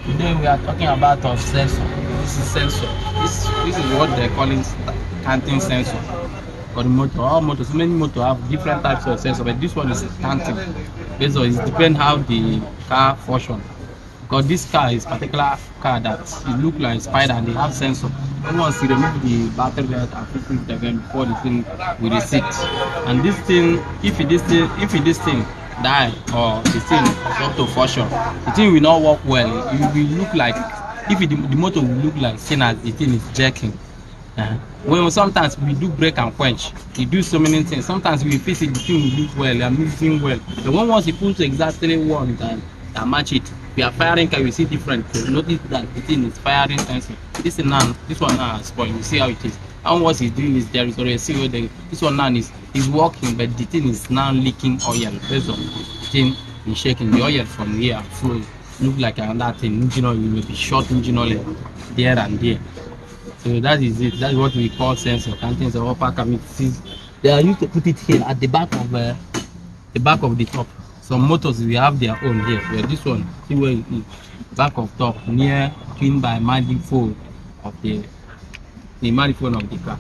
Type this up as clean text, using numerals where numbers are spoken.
Today we are talking about of sensor. This is sensor. This is what they're calling canting sensor. For the motor, all motors, many motors have different types of sensor, but this one is canting. Based on it depends how the car function. Because this car is particular car that it look like spider and they have sensor. Once you remove the battery belt and fix it again before the thing will reset. And this thing, if this thing die or the thing stop to function, the thing will not work well. It will look like the motor will look like seen as the thing is jerking. When sometimes we do break and quench, we do so many things. Sometimes we fix it, the thing will look well, and moving well. But when once you put exactly one that match it, we are firing car, we see different. So notice that the thing is firing sensor. This one now is spoiled. You see how it is. And what it's doing is there is already see where this one now is working, but the thing is now leaking oil based on the thing is shaking. The oil from here flow look like another thing. Engine oil will be short engine oil there and there. So that is it. That's what we call sensor. Contents of upper cavity. They are used to put it here at the back of the top. Some motors we have their own here. But this one, see where it is. Back of top, near twin by manifold of the manifold of the car.